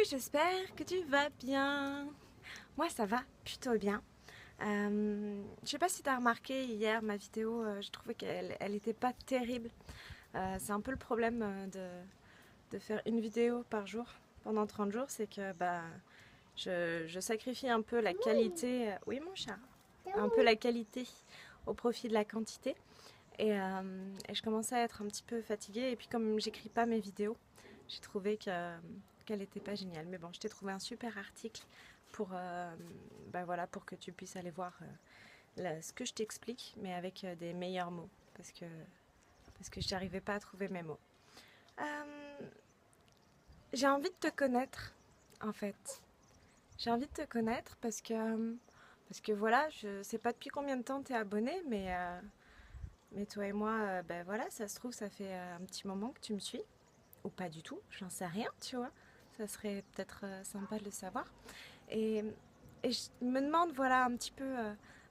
j'espère que tu vas bien. Moi, ça va plutôt bien. Je sais pas si tu as remarqué hier ma vidéo, je trouvais qu'elle était pas terrible. C'est un peu le problème de faire une vidéo par jour pendant 30 jours, c'est que je sacrifie un peu la qualité. Oui, mon chat, un peu la qualité au profit de la quantité. Et je commençais à être un petit peu fatiguée. Et puis, comme j'écris pas mes vidéos, j'ai trouvé qu'elle n'était pas géniale. Mais bon, je t'ai trouvé un super article pour, voilà, pour que tu puisses aller voir ce que je t'explique, mais avec des meilleurs mots. Parce que je n'arrivais pas à trouver mes mots. Euh, j'ai envie de te connaître, en fait. J'ai envie de te connaître parce que voilà, je sais pas depuis combien de temps tu es abonné, mais toi et moi, voilà, ça se trouve, ça fait un petit moment que tu me suis. Ou pas du tout, j'en sais rien, tu vois. Ça serait peut-être sympa de le savoir. Et, et je me demande, voilà, un petit peu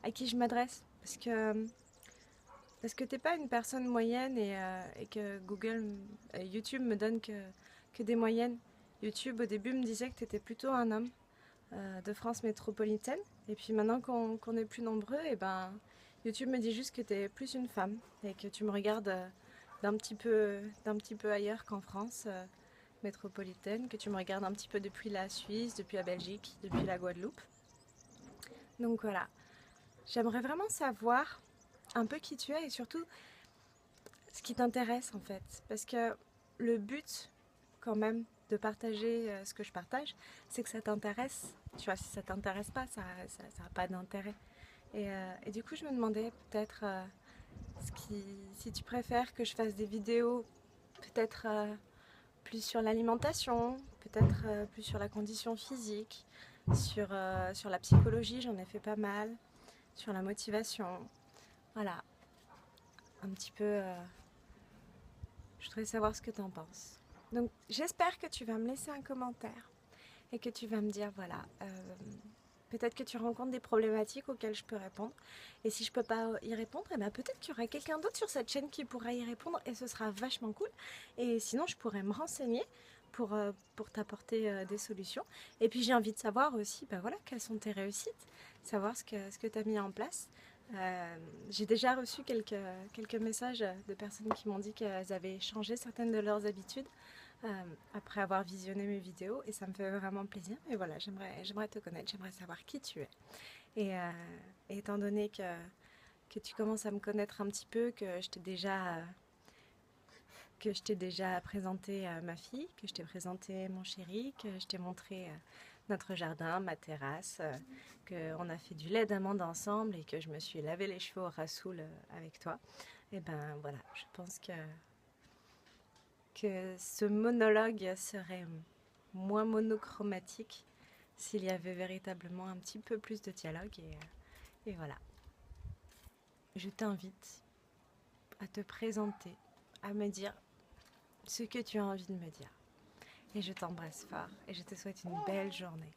à qui je m'adresse. Parce que t'es pas une personne moyenne et que YouTube me donne que des moyennes. YouTube, au début, me disait que t'étais plutôt un homme de France métropolitaine. Et puis maintenant qu'on est plus nombreux, et YouTube me dit juste que t'es plus une femme et que tu me regardes d'un petit peu ailleurs qu'en France métropolitaine, que tu me regardes un petit peu depuis la Suisse, depuis la Belgique, depuis la Guadeloupe. Donc voilà, j'aimerais vraiment savoir un peu qui tu es et surtout ce qui t'intéresse en fait. Parce que le but quand même de partager ce que je partage, c'est que ça t'intéresse. Tu vois, si ça t'intéresse pas, ça n'a pas d'intérêt. Et du coup, je me demandais peut-être si tu préfères que je fasse des vidéos peut-être plus sur l'alimentation, peut-être plus sur la condition physique, sur la psychologie, j'en ai fait pas mal, sur la motivation. Voilà, un petit peu, je voudrais savoir ce que tu en penses. Donc j'espère que tu vas me laisser un commentaire et que tu vas me dire, voilà, peut-être que tu rencontres des problématiques auxquelles je peux répondre. Et si je peux pas y répondre, eh ben peut-être qu'il y aura quelqu'un d'autre sur cette chaîne qui pourra y répondre et ce sera vachement cool. Et sinon, je pourrais me renseigner pour t'apporter des solutions. Et puis j'ai envie de savoir aussi, voilà, quelles sont tes réussites, savoir ce que tu as mis en place. J'ai déjà reçu quelques messages de personnes qui m'ont dit qu'elles avaient changé certaines de leurs habitudes après avoir visionné mes vidéos et ça me fait vraiment plaisir. Et voilà, j'aimerais te connaître, j'aimerais savoir qui tu es. Et étant donné que tu commences à me connaître un petit peu, que je t'ai déjà présenté ma fille, que je t'ai présenté mon chéri, que je t'ai montré notre jardin, ma terrasse, qu'on a fait du lait d'amande ensemble et que je me suis lavé les cheveux au rassoul avec toi. Et ben voilà, je pense que ce monologue serait moins monochromatique s'il y avait véritablement un petit peu plus de dialogue. Et voilà, je t'invite à te présenter, à me dire ce que tu as envie de me dire. Et je t'embrasse fort et je te souhaite une belle journée.